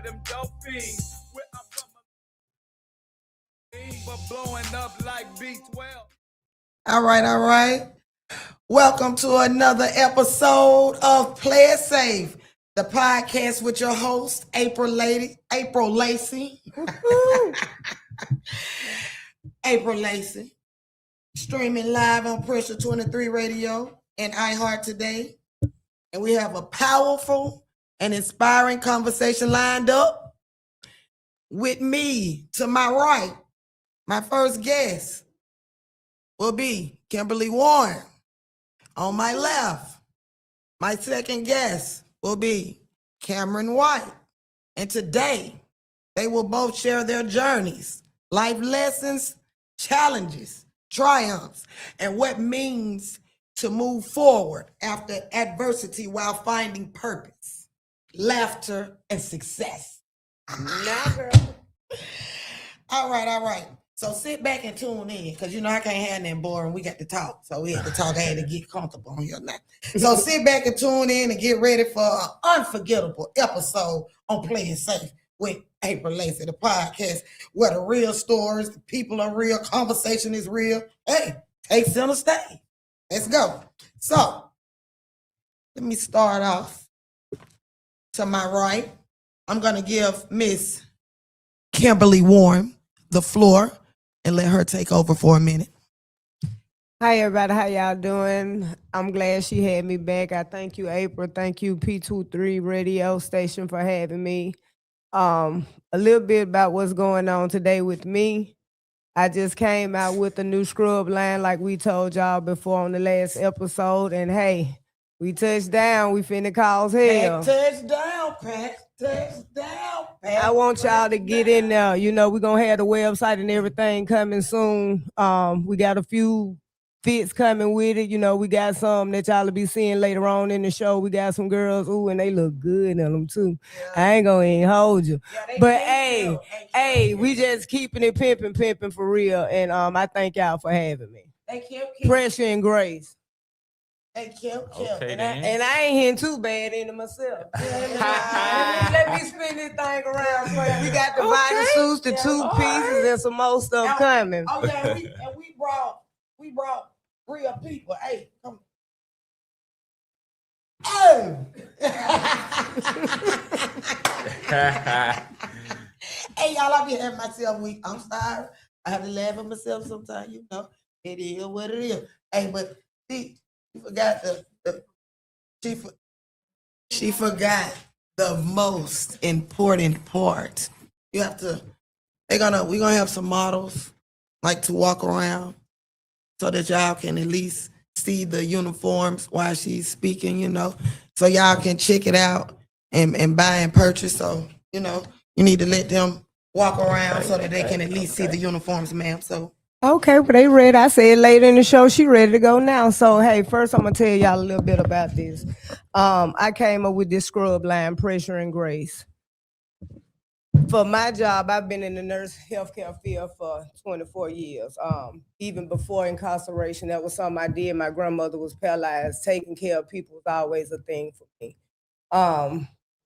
where them dope fiends. Where I'm from, but blowing up like B12. All right. Welcome to another episode of Play It Safe, the podcast with your host, April Lacey. April Lacey. Streaming live on Pressure 23 Radio and iHeart today. And we have a powerful and inspiring conversation lined up. With me, to my right, my first guest will be Kimberly Warren. On my left, my second guest will be Cameron White. And today, they will both share their journeys, life lessons, challenges, triumphs, and what it means to move forward after adversity while finding purpose, laughter, and success. Never. All right. So sit back and tune in, because I can't have that boring. We got to talk. So we had to talk. I had to get comfortable on here now. So sit back and tune in and get ready for an unforgettable episode on Playing Safe with April Lacey, the podcast where the real stories, the people are real, conversation is real. Hey, take center stage. Let's go. So let me start off. To my right, I'm going to give Miss Kimberly Warren the floor and let her take over for a minute. Hi, everybody. How y'all doing? I'm glad she had me back. I thank you, April. Thank you, P23 radio station, for having me. A little bit about what's going on today with me. I just came out with a new scrub line like we told y'all before on the last episode. And hey, we touched down. We finna cause hell. Touchdown, Pat. I want y'all to get in there. We're going to have the website and everything coming soon. We got a few fits coming with it. We got some that y'all will be seeing later on in the show. We got some girls, and they look good in them too. Yeah. I ain't going to even hold you. Yeah, but hey, we just keeping it pimping for real. And I thank y'all for having me. Thank you. Pressure and grace. Hey, Kim. Okay, and I ain't hitting too bad into myself. let me spin this thing around for you. We got the body suits, the two pieces, and some more stuff coming. Oh yeah, we brought real people. Hey, come. Oh. Hey, y'all, I be having myself weak. I'm sorry. I have to laugh at myself sometimes. It is what it is. Hey, but see. She forgot she forgot the most important part. We're gonna have some models like to walk around so that y'all can at least see the uniforms while she's speaking, so y'all can check it out and buy and purchase. So, you need to let them walk around so that they can at least see the uniforms, ma'am. So okay, well, they ready. I said later in the show, she ready to go now. So, hey, first I'm going to tell y'all a little bit about this. I came up with this scrub line, Pressure and Grace. For my job, I've been in the healthcare field for 24 years. Even before incarceration, that was something I did. My grandmother was paralyzed. Taking care of people was always a thing for me.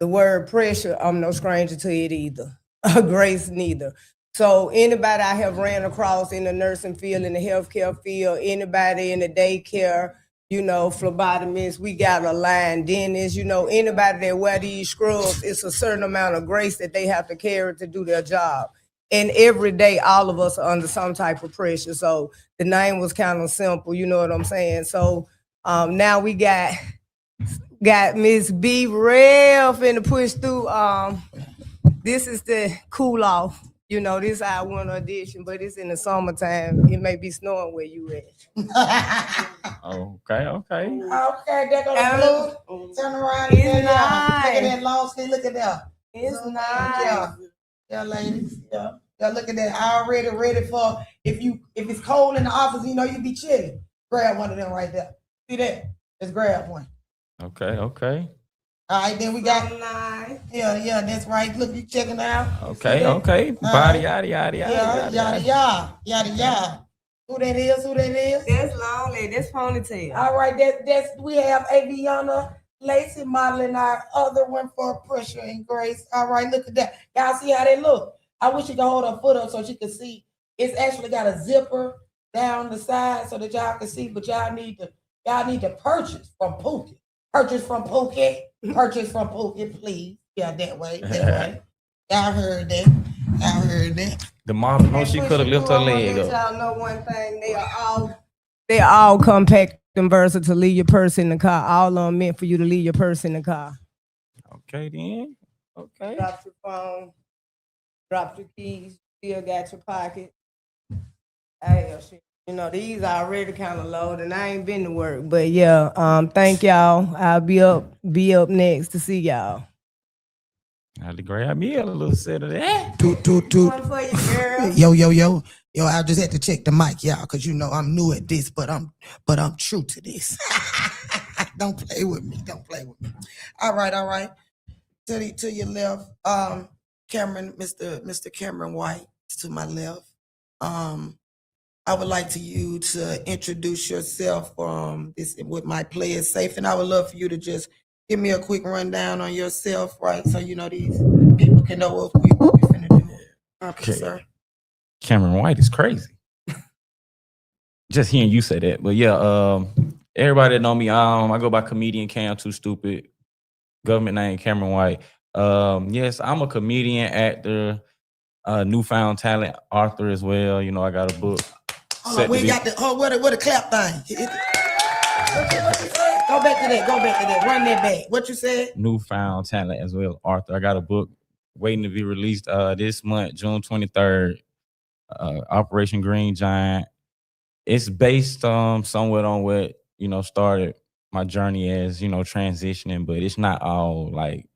The word pressure, I'm no stranger to it either. Grace, neither. So anybody I have ran across in the nursing field, in the healthcare field, anybody in the daycare, phlebotomists, we got a line, dentists, anybody that wear these scrubs, it's a certain amount of grace that they have to carry to do their job. And every day, all of us are under some type of pressure. So the name was kind of simple, you know what I'm saying? So now we got Miss B real finna push through. This is the cool off. This is our winter edition, but it's in the summertime. It may be snowing where you at. Okay. Okay, there go the blue. Turn around. It's nice. Look at that long sleeve. Look at that. It's nice. Yeah, ladies. Yeah. Look at that. Already ready for if it's cold in the office, you be chilly. Grab one of them right there. See that? Let's grab one. Okay. All right, then we got nice. Yeah, that's right. Look, you checking out. Okay. Body yada. Who that is? That's Lonely. That's Ponytail. All right, that's we have Aviana Lacey modeling our other one for Pressure and Grace. All right, look at that. Y'all see how they look? I wish you could hold her foot up so she could see. It's actually got a zipper down the side so that y'all can see, but y'all need to purchase from Pookie. Purchase from Pookie. Purchase from Pookie, please. Yeah, that way. That way. Y'all heard that. Y'all heard that. The mom knows she could have lifted her leg Let up. y'all know one thing. They are all compact and versatile to leave your purse in the car. All of them meant for you to leave your purse in the car. Okay, then. Okay. Drop your phone. Drop your keys. Still got your pocket. Hey, shit. You know, these are already kind of low, and I ain't been to work. But yeah, thank y'all. I'll be up next to see y'all. I had to grab me a little set of that. Toot. One for you, girl. Yo. I just had to check the mic, y'all, because you know I'm new at this, but I'm true to this. Don't play with me. Don't play with me. All right. To your left, Cameron, Mr. Cameron White to my left. I would like to you to introduce yourself with my play it safe, and I would love for you to just give me a quick rundown on yourself, right? So you know these people can know what we finna do. Okay, sir. Cameron White is crazy. Just hearing you say that, but yeah, everybody that know me, I go by comedian Cam Too Stupid. Government name Cameron White. Yes, I'm a comedian, actor, newfound talent, author as well. You know, I got a book. Hold on, we got the what a clap thing. What you say? Go back to that. Run that back. What you said? Newfound talent as well, author. I got a book waiting to be released this month, June 23rd. Operation Green Giant. It's based somewhat on what started my journey as transitioning, but it's not all like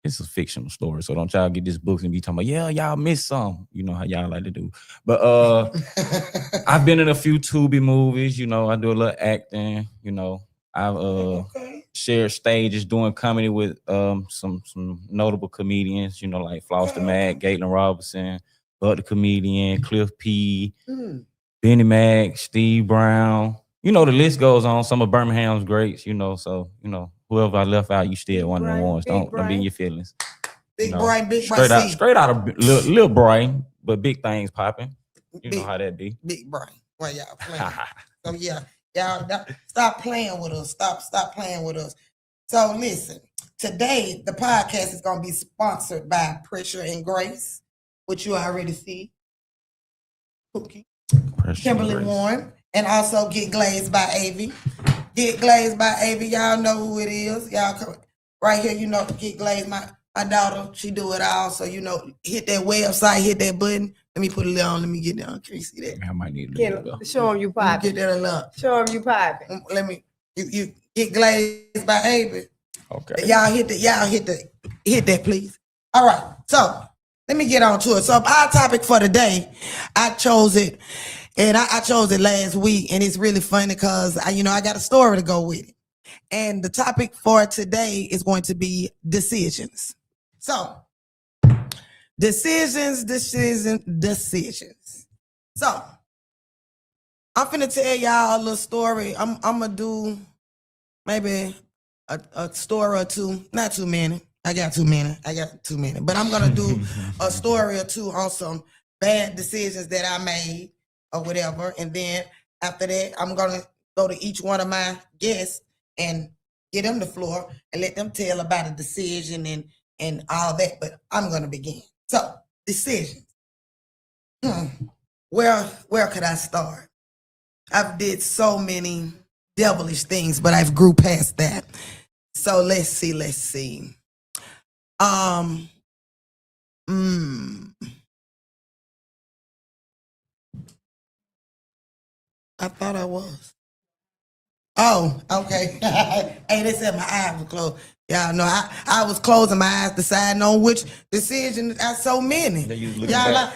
it's a fictional story. So don't y'all get this book and be talking about, yeah, y'all missed some. You know how y'all like to do. But I've been in a few Tubi movies. You know, I do a little acting. You know, I've shared stages doing comedy with some notable comedians. You know, like Floss the Mag, Galen Robinson, Bud the Comedian, Cliff P, Benny Mac, Steve Brown. You know, the list goes on. Some of Birmingham's greats. You know, so whoever I left out, you still one of the ones. Don't be in your feelings. Big brain, straight out of little brain, but big things popping. You know how that be. Big brain. Well, y'all playing. So yeah, y'all stop playing with us. Stop playing with us. So listen, today the podcast is gonna be sponsored by Pressure and Grace, which you already see. Cookie. Kimberly Warren, and also Get Glazed by Avy. Get Glazed by Avy, y'all know who it is. Y'all come right here, you know, Get Glazed. My daughter, she do it all. So, hit that website, hit that button. Let me put it on. Let me get down. Can you see that? I might need to show them you popping. Get that along. Show them you popping. Let me. You Get Glazed by Avy. Okay. Y'all hit that, please. All right. So let me get on to it. So our topic for today, I chose it. And I chose it last week, and it's really funny because I got a story to go with it. And the topic for today is going to be decisions. So, decisions. So, I'm finna tell y'all a little story. I'm gonna do maybe a story or two. Not too many. I got too many. But I'm gonna do a story or two on some bad decisions that I made or whatever. And then after that, I'm going to go to each one of my guests and get them the floor and let them tell about a decision and all that. But I'm going to begin. So, decisions. Where could I start? I've did so many devilish things, but I've grew past that. So let's see. I thought I was. Oh, okay. Hey, they said my eyes were closed. Y'all know I was closing my eyes, deciding on which decision. I so many. Yeah, you was looking back.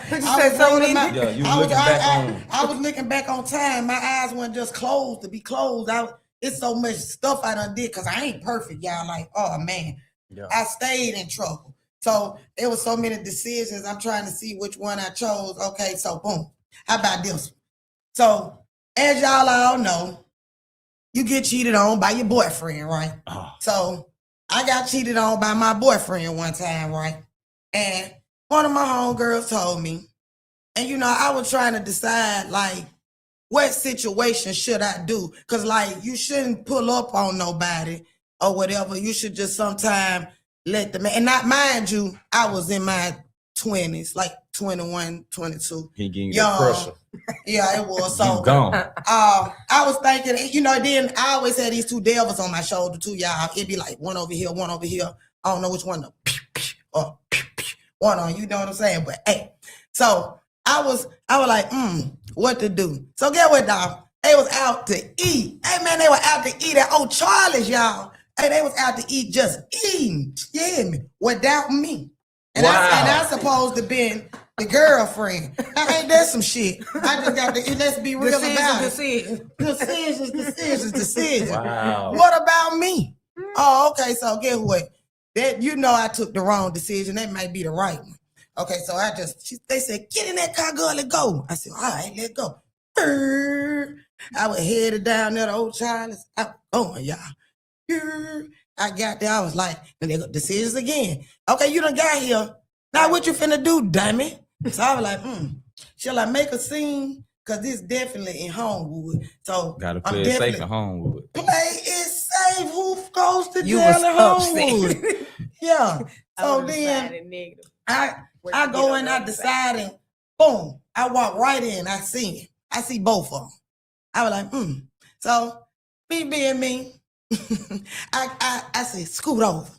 I was looking back on time. My eyes weren't just closed to be closed. It's so much stuff I done did because I ain't perfect, y'all. Like, oh man, I stayed in trouble. So it was so many decisions. I'm trying to see which one I chose. Okay, so boom. How about this one? So as y'all all know, you get cheated on by your boyfriend, right? Oh. So I got cheated on by my boyfriend one time, right? And one of my homegirls told me, and you know, I was trying to decide like what situation should I do? Cause like you shouldn't pull up on nobody or whatever. You should just sometime let the man, and not mind you, I was in my 20s, like 21, 22. He getting that pressure. Yeah, it was. So You gone. I was thinking, you know, then I always had these two devils on my shoulder too, y'all. It'd be like one over here, one over here. I don't know which one or one on, you know what I'm saying? But hey, so I was like, what to do? So get what, dog? They was out to eat. Hey man, they were out to eat at Old Charlie's, y'all. Hey, they was out to eat, just eating. You hear me? Without me. And I supposed to be the girlfriend. Now, ain't that some shit? I just got to, let's be real about it. Decisions. Wow. What about me? Oh, okay, so guess what? That, you know, I took the wrong decision. That might be the right one. Okay, so they said, get in that car, girl, let's go. I said, all right, let's go. I was headed down there to Old Charlie's. Oh, y'all. I got there, I was like, decisions again. Okay, you done got here. Now what you finna do, damn it? So I was like, shall I make a scene? Cause this definitely in Homewood. So Gotta play it safe in Homewood. Play it safe. Who goes to jail in Homewood? Yeah. So then I go and I decide and boom, I walk right in. I see both of them. I was like, So me being me, I said, scoot over.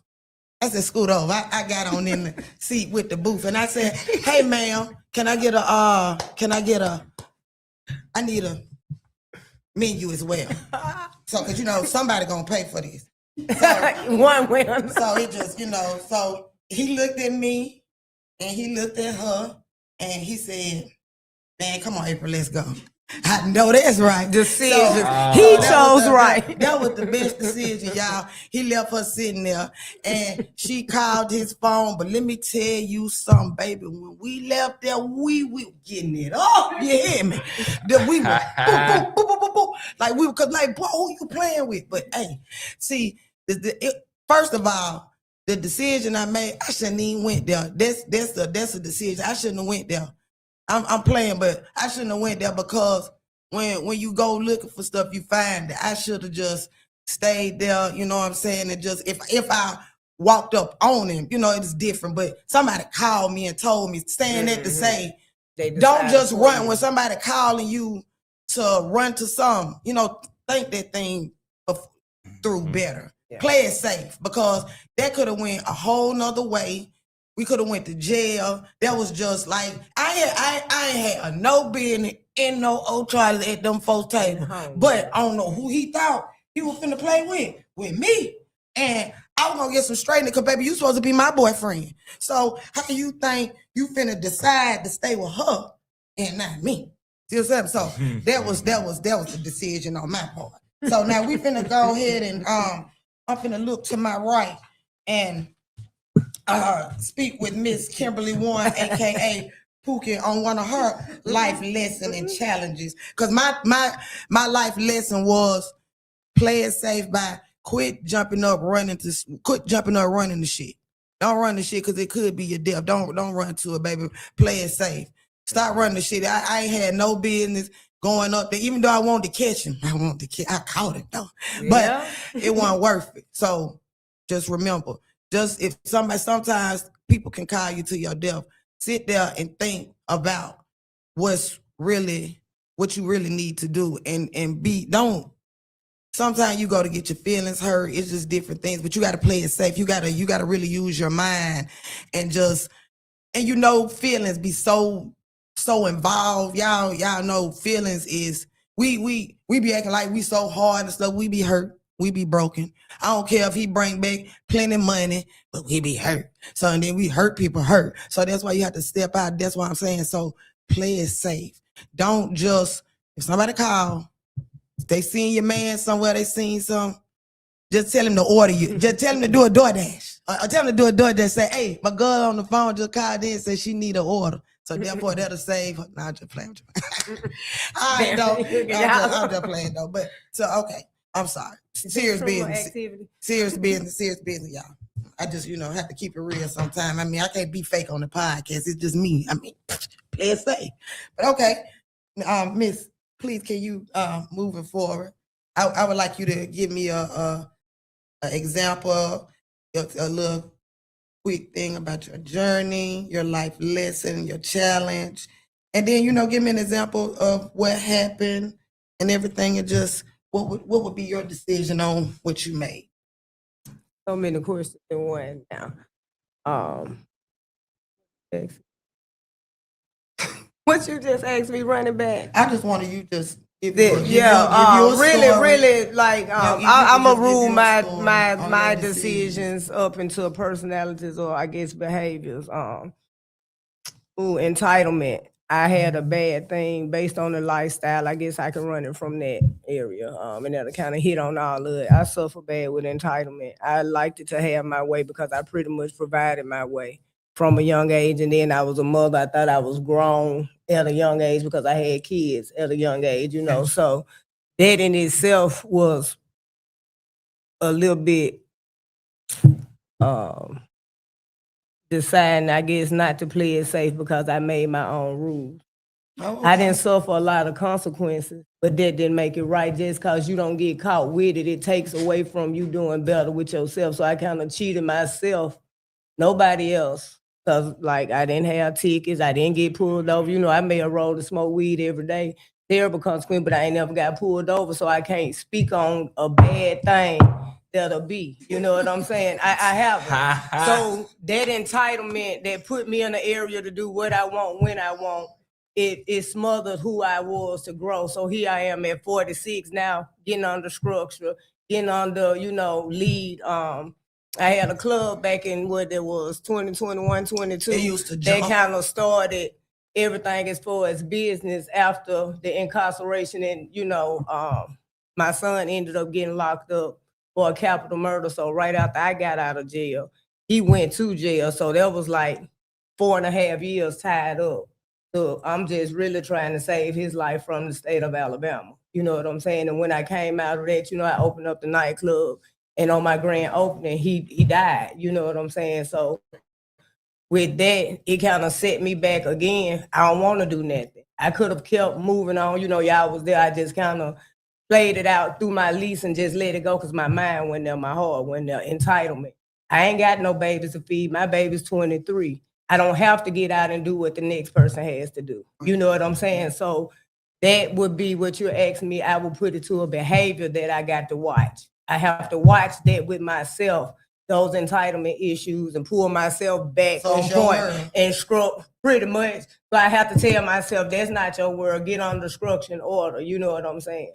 I said, scoot over. I got on in the seat with the booth and I said, hey ma'am, I need a menu as well. So, cause you know, somebody gonna pay for this. So, One way. So it just, you know, so he looked at me and he looked at her and he said, man, come on, April, let's go. I know that's right. Decision. So, he chose right. That was the best decision, y'all. He left her sitting there and she called his phone. But let me tell you something, baby. When we left there, we were getting it up. You hear me? We were boop, boop, boop, boop, boop. Like we were, cause like, boy, who you playing with? But hey, see, first of all, the decision I made, I shouldn't even went there. That's a decision. I shouldn't have went there. I'm playing, but I shouldn't have went there because when you go looking for stuff, you find that I should have just stayed there. You know what I'm saying? And just if I walked up on him, you know, it's different. But somebody called me and told me, saying that to say, don't just run when somebody calling you to run to some. You know, think that thing through better. Yeah. Play it safe because that could have went a whole nother way. We could have went to jail. That was just like I ain't had no business in no Old Charlie at them folks' table. But I don't know who he thought he was finna play with me. And I was gonna get some straightening because baby, you supposed to be my boyfriend. So how do you think you finna decide to stay with her and not me? See what I'm saying? So that was the decision on my part. So now we finna go ahead and I'm finna look to my right and speak with Miss Kimberly Warren, aka Pookie, on one of her life lessons and challenges. Cause my life lesson was play it safe by quit jumping up running the shit. Don't run the shit because it could be your death. Don't run to it, baby. Play it safe. Stop running the shit. I ain't had no business going up there, even though I wanted to catch him. I caught him though, but it wasn't worth it. So just remember. Just if sometimes people can call you to your death, sit there and think about what you really need to do and don't. Sometimes you go to get your feelings hurt. It's just different things, but you got to play it safe. You got to really use your mind and you know, feelings be so involved. Y'all know feelings is we be acting like we so hard and stuff. We be hurt. We be broken. I don't care if he bring back plenty of money, but we be hurt. So and then we hurt people hurt. So that's why you have to step out. That's why I'm saying. So play it safe. Don't just, if somebody call, if they seen your man somewhere, they seen some, just tell him to order you. Just tell him to do a DoorDash. Or tell him to do a DoorDash. Say, hey, my girl on the phone just called in and said she need an order. So therefore that'll save her. Nah, I'm just playing. I'm just playing though. But so okay. I'm sorry. Serious Criminal business. activity. Serious business, y'all. I just, have to keep it real sometimes. I mean, I can't be fake on the podcast. It's just me. I mean, play it safe. But okay. Miss, please, can you moving forward? I would like you to give me a example, a little quick thing about your journey, your life lesson, your challenge, and then give me an example of what happened and everything, and just what would be your decision on what you made. So many questions in one now. What you just asked me, running back? I just wanted you just Really, like I'm gonna rule my decisions up into personalities, or I guess behaviors. Entitlement. I had a bad thing based on the lifestyle. I guess I can run it from that area. And that'll kind of hit on all of it. I suffer bad with entitlement. I liked it to have my way because I pretty much provided my way from a young age. And then I was a mother. I thought I was grown at a young age because I had kids at a young age, So that in itself was a little bit deciding, I guess, not to play it safe because I made my own rules. Oh, okay. I didn't suffer a lot of consequences, but that didn't make it right. Just because you don't get caught with it, it takes away from you doing better with yourself. So I kind of cheated myself, nobody else. Because, like, I didn't have tickets, I didn't get pulled over. I may have rolled to smoke weed every day. Terrible consequence, but I ain't never got pulled over, so I can't speak on a bad thing that'll be. You know what I'm saying? I haven't. So that entitlement that put me in the area to do what I want when I want, it smothered who I was to grow. So here I am at 46 now, getting under structure, getting under, lead. I had a club back in what it was, 2021, 22. They used to jump. That kind of started everything as far as business after the incarceration. And, my son ended up getting locked up for a capital murder. So right after I got out of jail, he went to jail. So that was like 4.5 years tied up. So I'm just really trying to save his life from the state of Alabama. You know what I'm saying? And when I came out of that, I opened up the nightclub, and on my grand opening, he died. You know what I'm saying? So with that, it kind of set me back again. I don't want to do nothing. I could have kept moving on. Y'all was there. I just kind of played it out through my lease and just let it go because my mind went there, my heart went there. Entitlement. I ain't got no babies to feed. My baby's 23. I don't have to get out and do what the next person has to do. You know what I'm saying? So that would be what you're asking me. I will put it to a behavior that I got to watch. I have to watch that with myself, those entitlement issues, and pull myself back on point and scrub pretty much. So I have to tell myself, that's not your word. Get on the structure order. You know what I'm saying?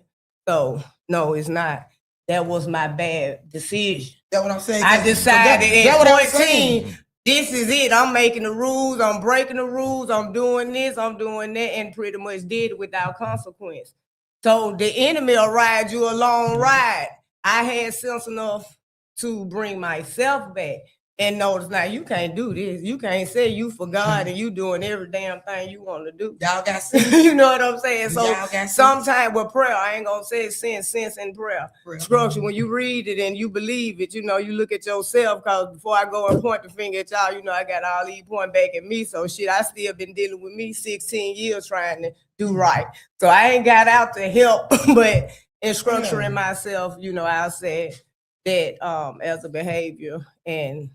So no, it's not. That was my bad decision. That's what I'm saying. I decided at 14, this is it. I'm making the rules. I'm breaking the rules. I'm doing this. I'm doing that, and pretty much did it without consequence. So the enemy will ride you a long ride. I had sense enough to bring myself back and notice, now you can't do this. You can't say you for God and you doing every damn thing you want to do. Y'all got sense. You know what I'm saying? So sometimes with prayer, I ain't gonna say sense in prayer. Structure, when you read it and you believe it, you look at yourself, because before I go and point the finger at y'all, I got all these pointing back at me. So shit, I still been dealing with me 16 years trying to do right. So I ain't got out to help, but in structuring myself, I'll say that as a behavior, and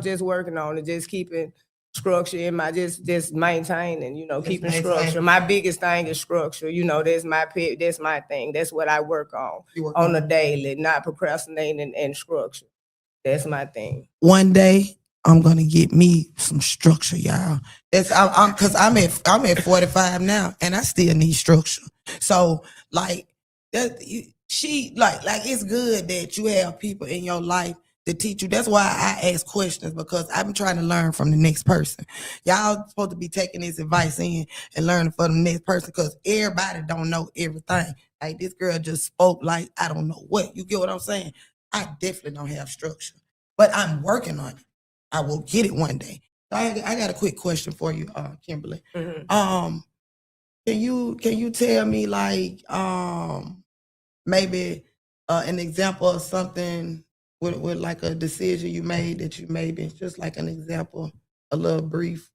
just working on it, just keeping structure in my just maintaining, keeping structure. My biggest thing is structure. That's my thing. That's what I work on a daily, not procrastinating and structure. That's my thing. One day I'm gonna get me some structure, y'all. Cause I'm at 45 now, and I still need structure. So like that, like it's good that you have people in your life to teach you. That's why I ask questions, because I'm trying to learn from the next person. Y'all supposed to be taking this advice in and learning from the next person, because everybody don't know everything. Like this girl just spoke like I don't know what. You get what I'm saying? I definitely don't have structure, but I'm working on it. I will get it one day. So I got a quick question for you, Kimberly. Mm-hmm. Can you tell me, like, maybe an example of something with like a decision you made that you maybe just like an example, a little brief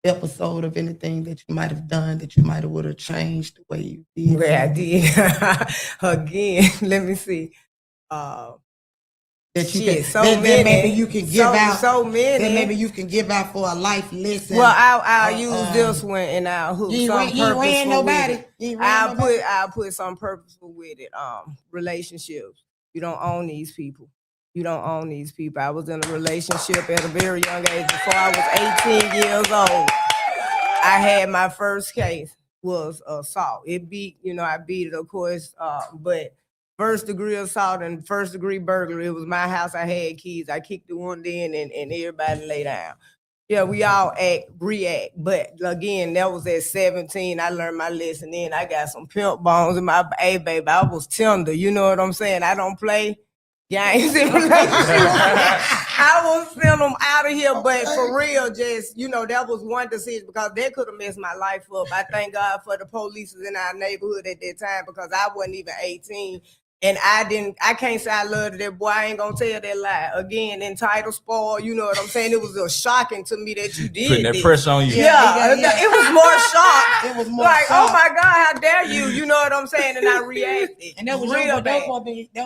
episode of anything that you might have done that you might have would have changed the way you did. Where I did. Again, let me see. That you Shit, can, so that many. maybe you can give out. So many. That maybe you can give out for a life lesson. Well, I'll use this one and I'll hook you some ain't ran purposeful nobody. with it. You ain't ran nobody. I'll put some purposeful with it. Relationships. You don't own these people. You don't own these people. I was in a relationship at a very young age. Before I was 18 years old, I had my first case was assault. It beat, I beat it, of course, but first degree assault and first degree burglary. It was my house. I had keys. I kicked the one in and everybody lay down. Yeah, we all react. But again, that was at 17. I learned my lesson then. I got some pimp bones in my, hey, baby, I was tender. You know what I'm saying? I don't play games in relationships. I will send them out of here, but for real, just, that was one decision because that could have messed my life up. I thank God for the police in our neighborhood at that time because I wasn't even 18. And I can't say I loved that boy. I ain't gonna tell that lie. Again, entitled, spoiled, you know what I'm saying? It was shocking to me that you did Putting that this. pressure on you. Yeah. It was more shock. It was more like, shock. oh my God, how dare you? You know what I'm saying? And I reacted. And that was real your bad.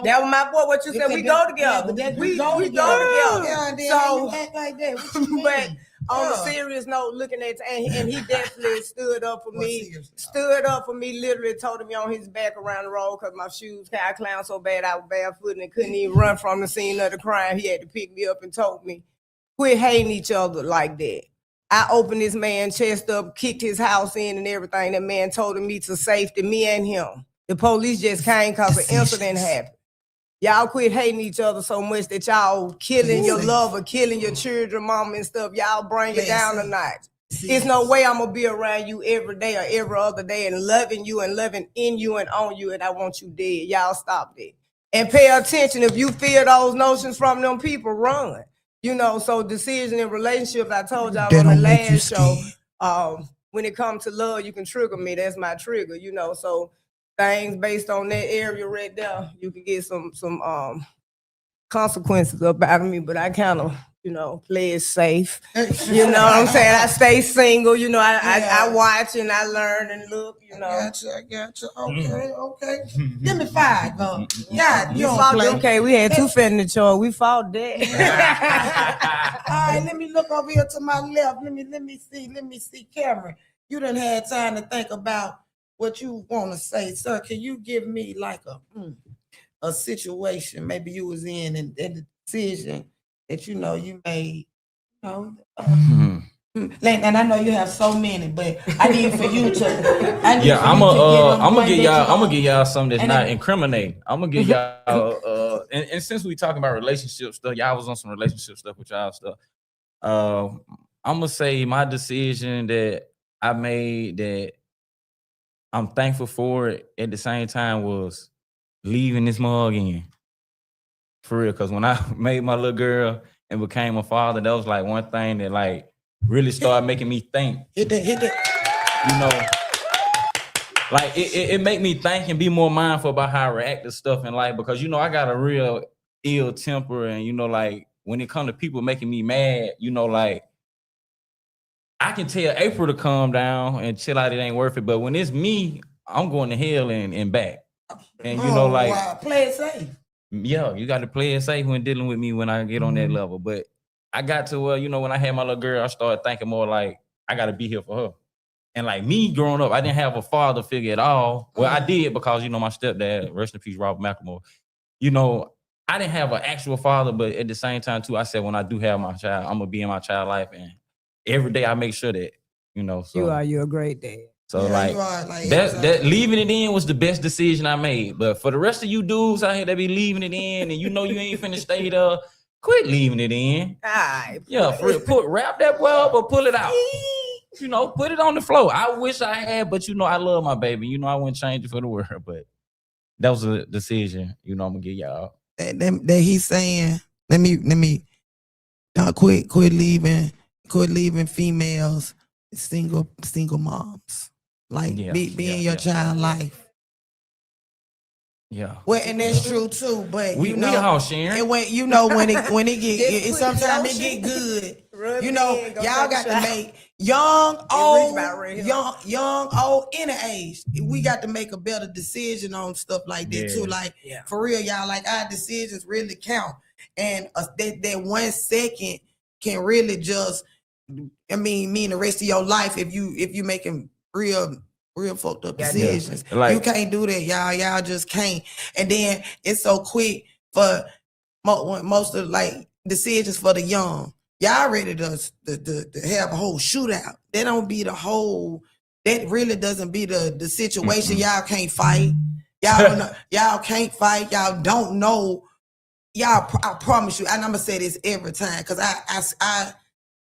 That was my boy. What you said? We go together. We go together. Yeah, and then So, you act like that. What you mean? but on a serious note, looking at and he definitely stood up for me. Stood up for me, literally told me on his back around the road because my shoes I clowned so bad I was barefoot and couldn't even run from the scene of the crime. He had to pick me up and told me, quit hating each other like that. I opened this man's chest up, kicked his house in and everything. That man told me to safety, me and him. The police just came because the incident happened. Y'all quit hating each other so much that y'all killing your lover, killing your children, mama and stuff. Y'all bring it down a notch. There's no way I'm gonna be around you every day or every other day and loving you and loving in you and on you and I want you dead. Y'all stop that. And pay attention. If you feel those notions from them people, run. So decision in relationships, I told y'all on the last show, when it comes to love, you can trigger me. That's my trigger, so things based on that area right there, you can get some consequences up out of me, but I kind of, play it safe. You know what I'm saying? I stay single, I watch and I learn and look, I got you. Okay. Give me 5. God, you don't play. Okay, we had 2 family chores. We fought that. All right, let me look over here to my left. Let me see, Cameron. You done had time to think about what you want to say, sir. Can you give me like a situation maybe you was in and the decision that you made? And I know you have so many, but I need for you to. I'm gonna give y'all something that's not incriminating. I'm gonna give y'all and since we talking about relationship stuff, y'all was on some relationship stuff with y'all stuff. I'm gonna say my decision that I made that I'm thankful for it at the same time was leaving this mug in. For real, because when I made my little girl and became a father, that was like one thing that like really started making me think. Hit that. Like it made me think and be more mindful about how I react to stuff in life because I got a real ill temper and like when it comes to people making me mad, like I can tell April to calm down and chill out. It ain't worth it. But when it's me, I'm going to hell and back. And play it safe. Yeah, you got to play it safe when dealing with me when I get on that level. But I got to when I had my little girl, I started thinking more like I got to be here for her. And like me growing up, I didn't have a father figure at all. Well, I did because my stepdad, rest in peace, Robert McLemore. I didn't have an actual father, but at the same time too, I said when I do have my child, I'm gonna be in my child life and every day I make sure that, So you're a great dad. So that leaving it in was the best decision I made. But for the rest of you dudes out here that be leaving it in and you ain't finna stay there, quit leaving it in. Yeah, wrap that boy up or pull it out. Put it on the floor. I wish I had, but I love my baby. I wouldn't change it for the world. But that was a decision, I'm gonna give y'all. That he's saying, let me quit leaving females, single moms. Like be in your child life. Yeah. Well, and that's true too. But We you know, all sharing. and when when it Just get put sometimes it lotion, get good. rub You it know, in, go y'all take a got to shower. make young, reach old, about right here. young, old, any age. We got to make a better decision on stuff like that too. Yeah. Like Yeah. for real, y'all. Like our decisions really count, and that 1 second can really just, mean the rest of your life if you making real fucked up Yeah, decisions. Like- You can't do that, y'all. Y'all just can't. And then it's so quick for most of like decisions for the young. Y'all ready to have a whole shootout. That don't be the whole. That really doesn't be the situation. Y'all can't fight. Y'all don't know. Y'all can't fight. Y'all don't know. Y'all, I promise you. And I'm gonna say this every time because I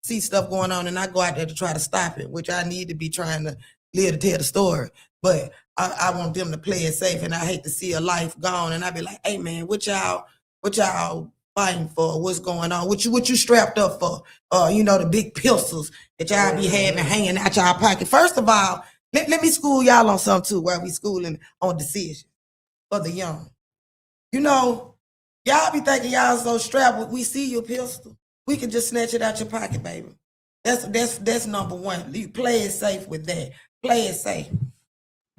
see stuff going on and I go out there to try to stop it, which I need to be trying to live to tell the story. But I want them to play it safe, and I hate to see a life gone. And I be like, hey man, what y'all fighting for? What's going on? What you strapped up for? The big pistols that y'all be having hanging out y'all pocket. First of all, let me school y'all on something too, while we schooling on decisions for the young. You know, y'all be thinking y'all so strapped. We see your pistol, we can just snatch it out your pocket, baby. That's number one. You play it safe with that. Play it safe.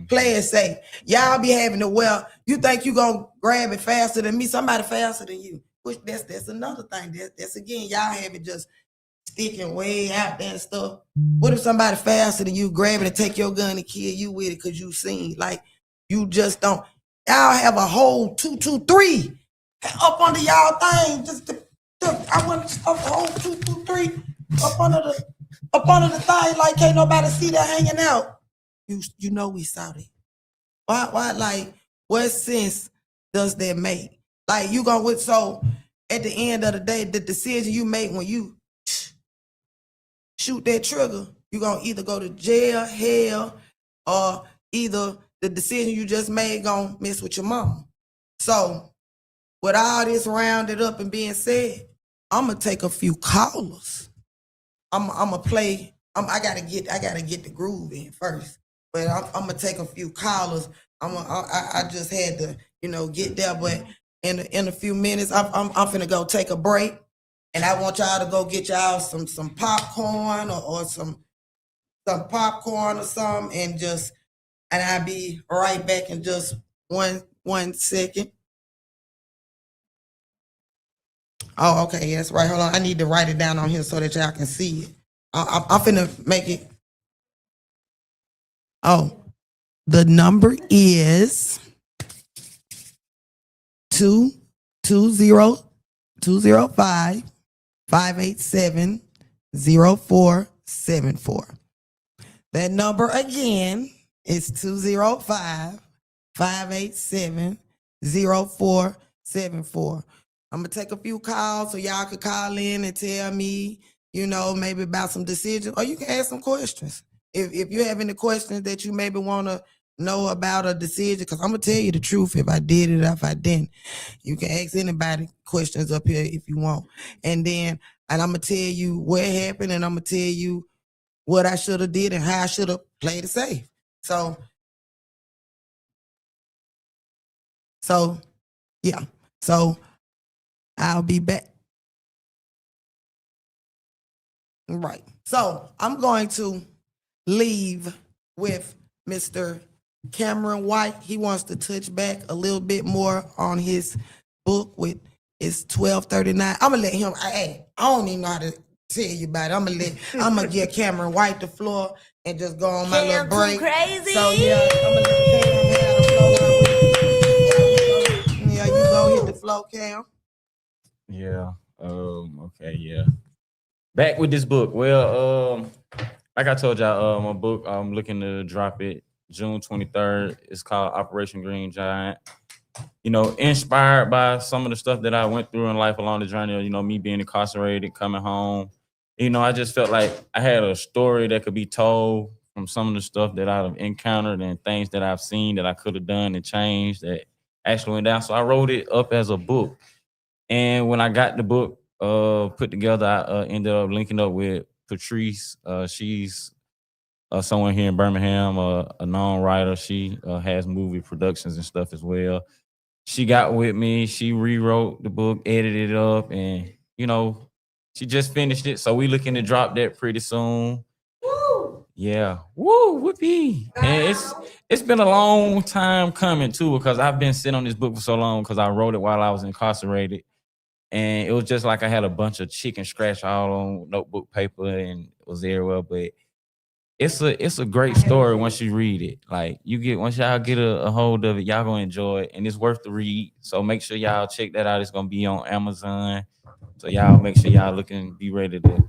Play it safe. Y'all be having to, well, you think you gonna grab it faster than me, somebody faster than you. Which that's another thing. That's again, y'all have it just sticking way out there and stuff. What if somebody faster than you grab it and take your gun and kill you with it because you seen? Like, you just don't. Y'all have a whole 223 up under y'all thing. I want a whole 223 up under the thing, like can't nobody see that hanging out. You know we saw that. Why like what sense does that make? Like you gonna with so at the end of the day, the decision you make when you shoot that trigger, you gonna either go to jail, hell, or either the decision you just made gonna mess with your mom. So with all this rounded up and being said, I'm gonna take a few callers. I'm gonna play. I gotta get the groove in first, but I'm gonna take a few callers. I just had to get there, but in a few minutes I'm finna go take a break, and I want y'all to go get y'all some popcorn or some popcorn or something, and I'll be right back in just one second. Oh, okay, that's right. Hold on, I need to write it down on here so that y'all can see it. I'm finna make it. Oh, the number is 205 587 0474. That number again is 205 587 0474. I'm gonna take a few calls so y'all could call in and tell me, maybe about some decisions, or you can ask some questions. If you have any questions that you maybe want to know about a decision, because I'm gonna tell you the truth if I did it or if I didn't. You can ask anybody questions up here if you want, and I'm gonna tell you what happened, and I'm gonna tell you what I should have did and how I should have played it safe. So yeah. So I'll be back. Right. So I'm going to leave with Mr. Cameron White. He wants to touch back a little bit more on his book with his 1239. I'm gonna let him. I don't even know how to tell you about it. I'm gonna give Cameron White the floor and just go on my little break. Crazy. So yeah, I'm gonna let Cam have the floor. Yeah, you go hit the floor, Cam. Yeah. Okay. Yeah. Back with this book. Well, like I told y'all, my book, I'm looking to drop it June 23rd. It's called Operation Green Giant. Inspired by some of the stuff that I went through in life along the journey of, me being incarcerated, coming home. I just felt like I had a story that could be told from some of the stuff that I've encountered and things that I've seen that I could have done and changed that actually went down. So I wrote it up as a book. And when I got the book put together, I ended up linking up with Patrice. She's someone here in Birmingham, a known writer. She has movie productions and stuff as well. she got with me. She rewrote the book, edited it up, and she just finished it. So we looking to drop that pretty soon. Woo! Yeah. Woo, whoopee. And it's been a long time coming too, because I've been sitting on this book for so long because I wrote it while I was incarcerated. And it was just like I had a bunch of chicken scratch all on notebook paper and it was everywhere. But it's a great story once you read it. Like once y'all get a hold of it, y'all gonna enjoy it, and it's worth the read. So make sure y'all check that out. It's gonna be on Amazon. So y'all make sure y'all be ready to.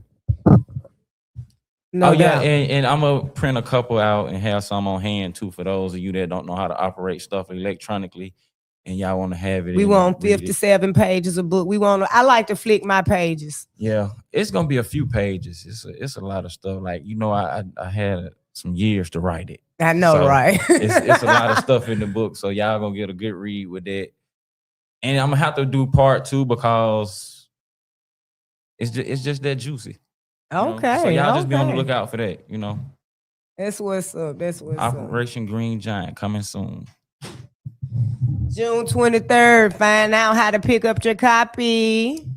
No doubt. Yeah, and I'm gonna print a couple out and have some on hand too for those of you that don't know how to operate stuff electronically, and y'all want to have it. We want 57 pages of book. I like to flick my pages. Yeah, it's gonna be a few pages. It's a lot of stuff. Like I had some years to write it. I know, so right? it's a lot of stuff in the book, so y'all gonna get a good read with that. And I'm gonna have to do part 2 because it's just that juicy. Okay. So y'all just be on the lookout for that. That's what's up. Operation Green Giant coming soon. June 23rd. Find out how to pick up your copy.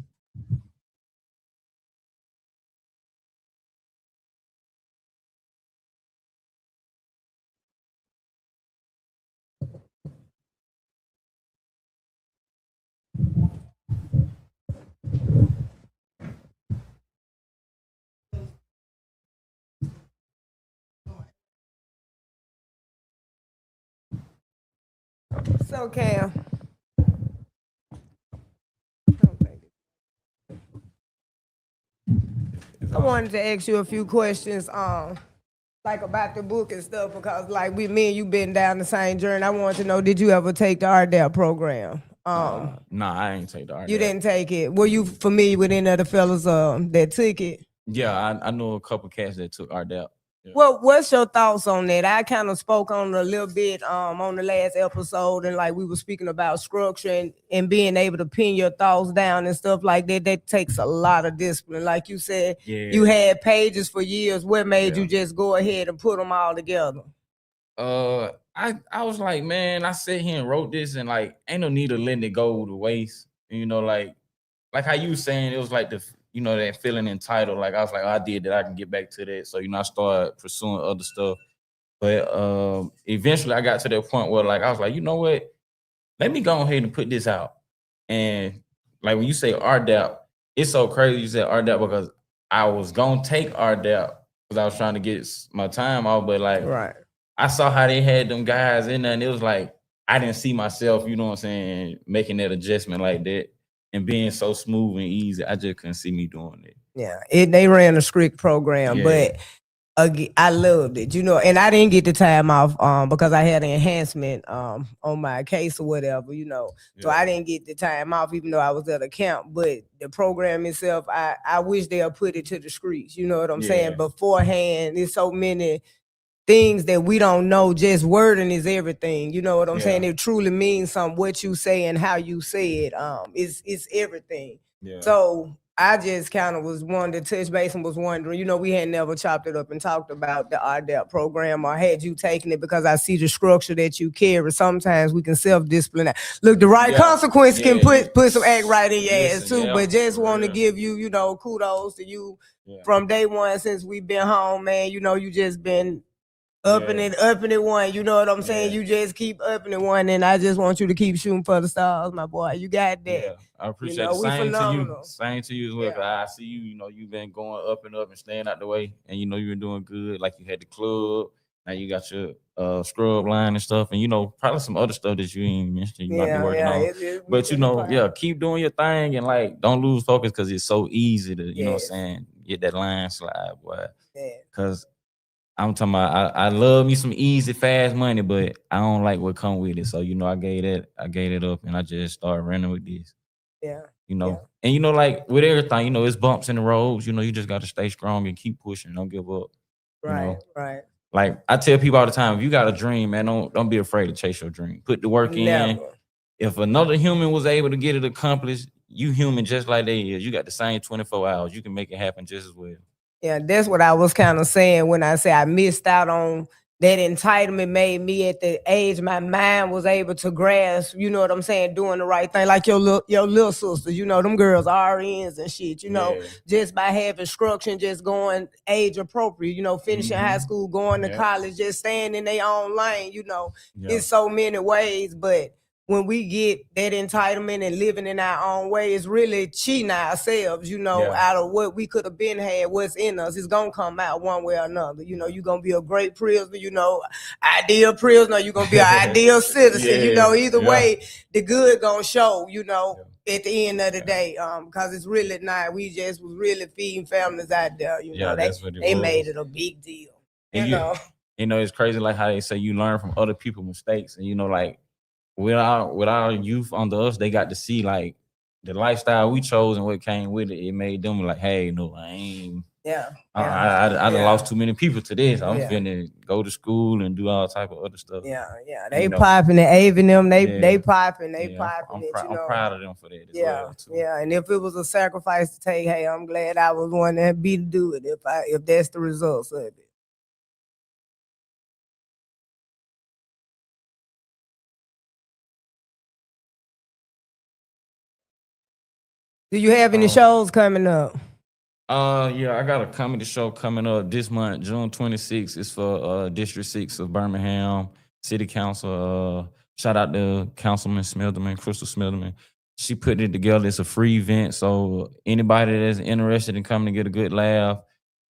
So Cam, I wanted to ask you a few questions, like about the book and stuff, because like me and you been down the same journey. I wanted to know, did you ever take the RDAP program? Nah, I ain't take the RDAP. You didn't take it. Were you familiar with any of the fellas that took it? Yeah, I know a couple cats that took RDAP. Yeah. Well, what's your thoughts on that? I kind of spoke on it a little bit on the last episode, and like we were speaking about structure and being able to pin your thoughts down and stuff like that. That takes a lot of discipline. Like you said, you had pages for years. What made you just go ahead and put them all together? I was like, man, I sat here and wrote this, and like, ain't no need of letting it go to waste. Like how you was saying, it was like that feeling entitled. Like I was like, I did that, I can get back to that. So I started pursuing other stuff. But eventually I got to that point where like I was like, you know what? Let me go ahead and put this out. And like when you say RDAP, it's so crazy you said RDAP because I was gonna take RDAP because I was trying to get my time off, but like I saw how they had them guys in there, and it was like I didn't see myself, making that adjustment like that. And being so smooth and easy, I just couldn't see me doing it. Yeah, they ran a strict program, but I loved it, and I didn't get the time off because I had an enhancement on my case or whatever, So I didn't get the time off even though I was at a camp. But the program itself, I wish they'll put it to the streets. You know what I'm saying? Beforehand, there's so many things that we don't know. Just wording is everything. You know what I'm saying? It truly means something. What you say and how you say it, it's everything. So I just kind of was wanting to touch base and was wondering, we had never chopped it up and talked about the RDAP program, or had you taken it, because I see the structure that you carry. Sometimes we can self-discipline. Look, the right consequence can put some act right in your ass too, but just want to give you, kudos to you from day one since we've been home, man. You just been upping it one. You know what I'm saying? You just keep upping it one, and I just want you to keep shooting for the stars, my boy. You got that. Yeah, I appreciate it. Same to you. Same to you as well. Cause I see you. You've been going up and staying out the way, and you've been doing good. Like you had the club. Now you got your scrub line and stuff, and probably some other stuff that you ain't mentioned. You might be working on. But keep doing your thing, and like don't lose focus, because it's so easy to what I'm saying, get that line slide, boy. Because I'm talking about I love me some easy, fast money, but I don't like what come with it. So I gave it up, and I just started running with this. And like with everything, it's bumps in the roads. You just got to stay strong and keep pushing. Don't give up. Right. Like I tell people all the time, if you got a dream, man, don't be afraid to chase your dream. Put the work in. If another human was able to get it accomplished, you human just like they is. You got the same 24 hours. You can make it happen just as well. Yeah, that's what I was kind of saying when I say I missed out on that entitlement made me at the age my mind was able to grasp, you know what I'm saying, doing the right thing. Like your little sisters, you know, them girls RNs and shit, you know, just by having structure, just going age appropriate, you know, finishing high school, going to college, just staying in their own lane, you know, in so many ways. But when we get that entitlement and living in our own way, it's really cheating ourselves, you know, out of what we could have been had, what's in us. It's going to come out one way or another. You know, you're going to be a great prisoner, you know, ideal prisoner, you're going to be an ideal citizen, you know, either way, the good going to show, you know, at the end of the day, because it's really not, we just was really feeding families out there, you know, they made it a big deal, and you know, it's crazy like how they say you learn from other people's mistakes, and you know, like, with our youth under us, they got to see like the lifestyle we chose and what came with it. It made them like, hey, no, I ain't. I done lost too many people to this. I'm finna go to school and do all type of other stuff. They popping it, Aving them. They popping it. You know, I'm proud of them for that. As well, too. And if it was a sacrifice to take, hey, I'm glad I was one that be to do it. If that's the results of it. Do you have any shows coming up? I got a comedy show coming up this month, June 26th. It's for District 6 of Birmingham City Council. Shout out to Councilman Smilderman, Crystal Smilderman. She put it together. It's a free event, so anybody that's interested in coming to get a good laugh,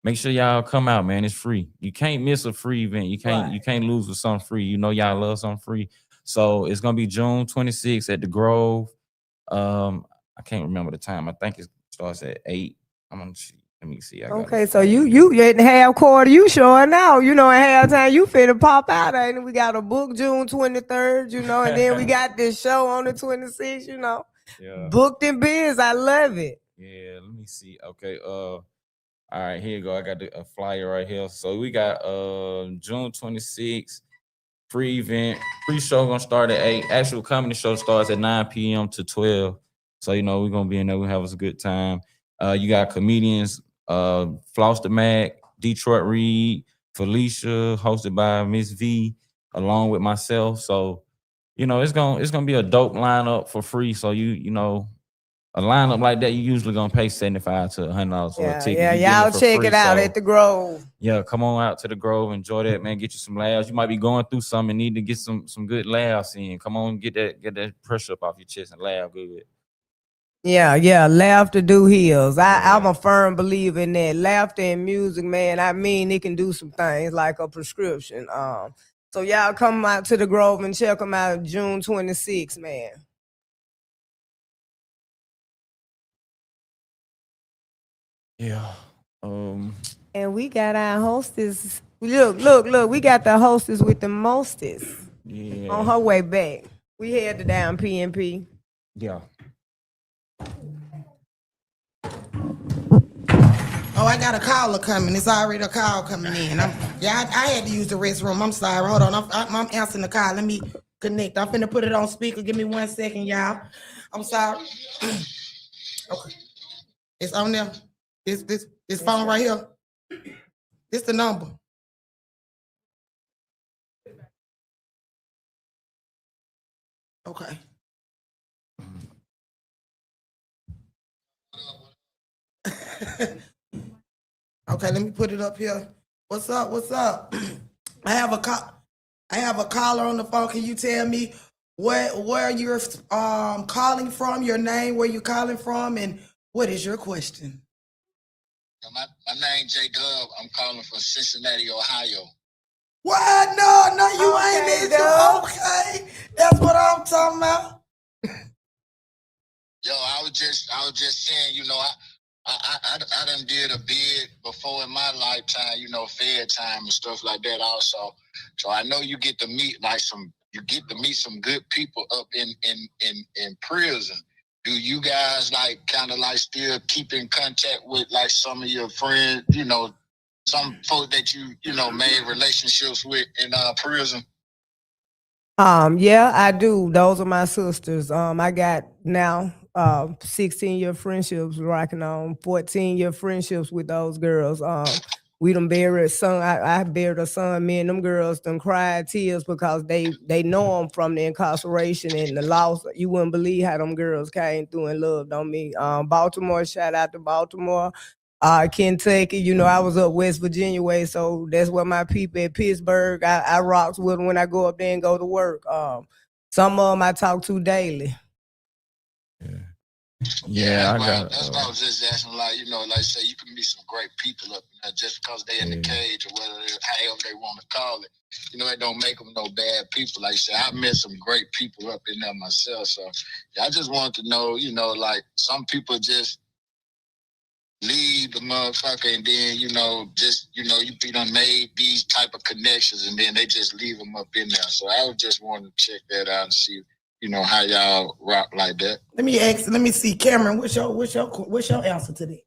make sure y'all come out, man. It's free. You can't miss a free event. You can't lose with something free. You know y'all love something free. So it's gonna be June 26th at the Grove. I can't remember the time. I think it starts at 8. I'm gonna see. Let me see. Okay, so you in half quarter, you showing out. You know, in halftime, you finna pop out, ain't it? We got a book June 23rd, you know, and then we got this show on the 26th, you know. Booked in biz. I love it. Yeah, let me see. Okay, all right, here you go. I got a flyer right here. So we got June 26th. Free event. Free show gonna start at 8. Actual comedy show starts at 9 p.m. to 12. So, you know, we're going to be in there. We'll have us a good time. You got comedians, Floster Mac, Detroit Reed, Felicia, hosted by Miss V, along with myself. So, you know, it's gonna be a dope lineup for free. So, you know, a lineup like that, you usually going to pay $75 to $100 for a ticket. Yeah, y'all check it out at the Grove. Yeah, come on out to the Grove. Enjoy that, man. Get you some laughs. You might be going through something and need to get some good laughs in. Come on, get that pressure up off your chest and laugh good. Yeah, laughter do heals. I'm a firm believer in that. Laughter and music, man, I mean, it can do some things like a prescription. So y'all come out to the Grove and check them out June 26th, man. Yeah. And we got our hostess. Look, we got the hostess with the mostest on her way back. We headed down PNP. Yeah. Oh, I got a caller coming. It's already a call coming in. I had to use the restroom. I'm sorry. Hold on. I'm answering the call. Let me connect. I'm finna put it on speaker. Give me 1 second, y'all. I'm sorry. Okay. It's on there. This phone right here. This the number. Okay. Okay, let me put it up here. What's up? I have a caller on the phone. Can you tell me where you're calling from, your name, where you're calling from, and what is your question? My name J Dub. I'm calling from Cincinnati, Ohio. What? No, you ain't in. Okay, that's what I'm talking about. Yo, I was just saying, you know, I done did a bid before in my lifetime, you know, Fed time and stuff like that also. So I know you get to meet some good people up in prison. Do you guys kind of still keep in contact with some of your friends, you know, some folks that you know made relationships with in prison? Yeah, I do. Those are my sisters. I got now 16-year friendships rocking on 14-year friendships with those girls. We done buried a son. I buried a son. Me and them girls done cried tears because they know him from the incarceration and the loss. You wouldn't believe how them girls came through and loved on me. Baltimore, shout out to Baltimore. Kentucky, you know, I was up West Virginia way, so that's where my people at Pittsburgh. I rocks with them when I go up there and go to work. Some of them I talk to daily. Yeah, I got. That's why I was just asking, like, you know, like say you can meet some great people up in there just because they in the cage or whatever, however they want to call it. You know, it don't make them no bad people. Like I said, I met some great people up in there myself. So yeah, I just wanted to know, you know, like some people just leave the motherfucker and then, you know, just, you know, you be done made these type of connections and then they just leave them up in there. So I was just wanting to check that out and see, you know, how y'all rock like that. Let me see, Cameron, what's your answer to that?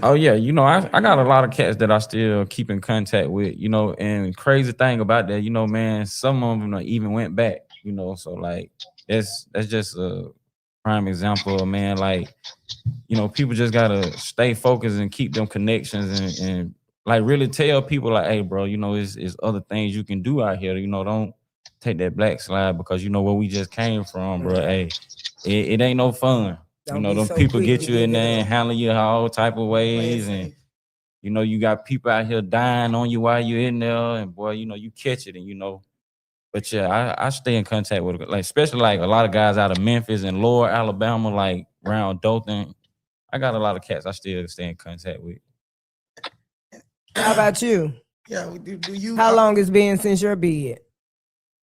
Oh yeah, you know, I got a lot of cats that I still keep in contact with, you know, and crazy thing about that, you know, man, some of them even went back, you know, so like that's just a prime example of, man, like, you know, people just gotta stay focused and keep them connections and like really tell people like, hey, bro, you know, it's other things you can do out here, you know, don't take that black slide because you know where we just came from, bro. Hey, it ain't no fun. Don't you know, be them so people quick get to you in give it there and up. handle you all type of ways. And, you know, you got people out here dying on you while you're in there. And, boy, you know, you catch it and, you know. But, yeah, I stay in contact with, like, especially, like, a lot of guys out of Memphis and Lower Alabama, like, around Dothan. I got a lot of cats I still stay in contact with. How about you? Yeah, do you? How long it's been since your bid?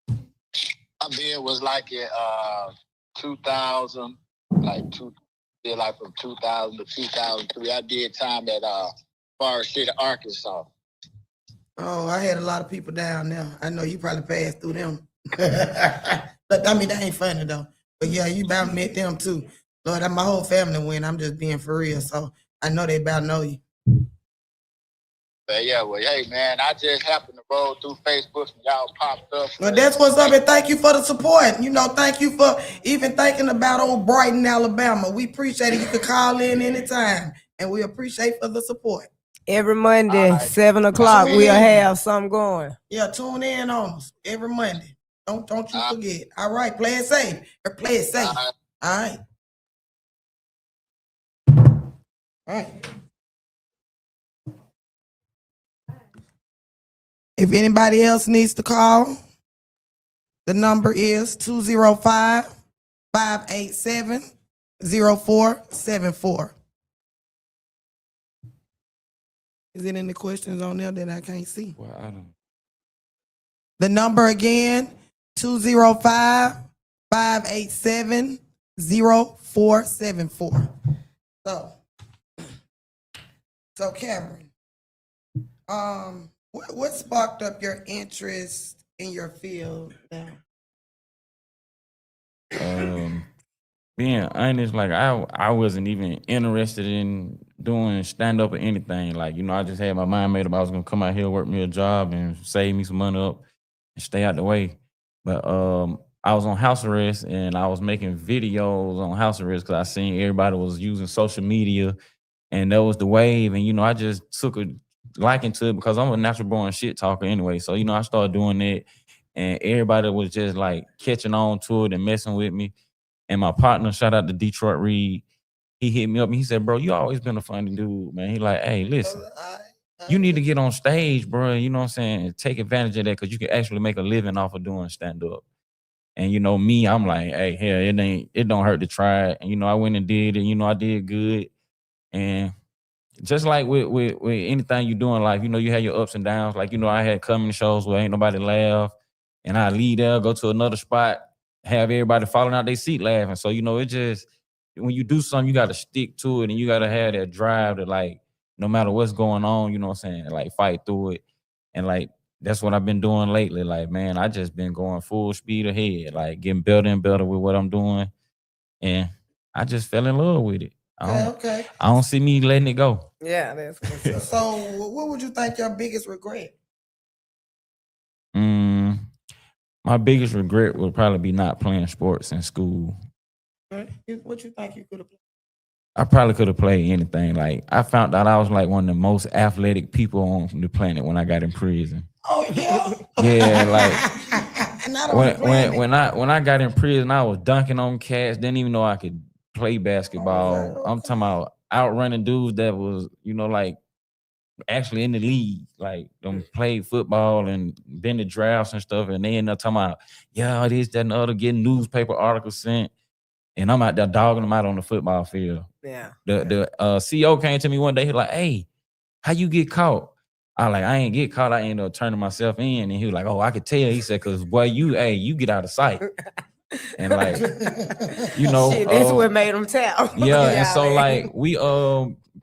My bid was like in 2000, like from 2000 to 2003. I did time at Forest City, Arkansas. Oh, I had a lot of people down there. I know you probably passed through them. But I mean, that ain't funny though. But yeah, you about met them too. Lord, my whole family went. I'm just being for real. So I know they about know you. But yeah, well, hey man, I just happened to roll through Facebook and y'all popped up. Well, that's what's up, and thank you for the support. You know, thank you for even thinking about old Brighton, Alabama. We appreciate it. You can call in anytime, and we appreciate for the support. Every Monday, 7 o'clock, we'll have something going. Yeah, tune in on us every Monday. Don't you forget. All right, play it safe. Play it safe. All right. All right. If anybody else needs to call, the number is 205-587-0474. Is it any questions on there that I can't see? Well, I don't. The number again, 205-587-0474. So Cameron, what sparked up your interest in your field now? Being honest, like I wasn't even interested in doing stand up or anything. Like, you know, I just had my mind made up I was gonna come out here, work me a job and save me some money up and stay out the way. But I was on house arrest and I was making videos on house arrest because I seen everybody was using social media and that was the wave. And, you know, I just took a liking to it because I'm a natural born shit talker anyway. So, you know, I started doing that and everybody was just like catching on to it and messing with me. And my partner, shout out to Detroit Reed, he hit me up and he said, bro, you always been a funny dude, man. He like, hey, listen, you need to get on stage, bro. You know what I'm saying? Take advantage of that because you can actually make a living off of doing stand-up. And, you know, me, I'm like, hey, hell, it don't hurt to try it. And, you know, I went and did it. You know, I did good. And just like with anything you do in life, you know, you have your ups and downs. Like, you know, I had comedy shows where ain't nobody laugh. And I leave there, go to another spot, have everybody falling out their seat laughing. So, you know, it just, when you do something, you got to stick to it and you got to have that drive to, like, no matter what's going on, you know what I'm saying, like, fight through it. And, like, that's what I've been doing lately. Like, man, I just been going full speed ahead, like, getting better and better with what I'm doing. And I just fell in love with it. Okay. I don't see me letting it go. Yeah, that's what's up. So what would you think your biggest regret? My biggest regret would probably be not playing sports in school. What you think you could have played? I probably could have played anything. Like I found out I was like one of the most athletic people on the planet when I got in prison. Oh yeah. Yeah, like Not on the planet. when I got in prison, I was dunking on cats. Didn't even know I could play basketball. Okay. I'm talking about outrunning dudes that was, like actually in the league, like them played football and been to drafts and stuff. And they end up talking about, yeah, this, that, and the other, getting newspaper articles sent. And I'm out there dogging them out on the football field. Yeah. The CEO came to me one day. He was like, hey, how you get caught? I like, I ain't get caught. I ended up turning myself in. And he was like, oh, I could tell. He said, because boy, you get out of sight. And like, Shit, that's what made them tell. Yeah, and so like we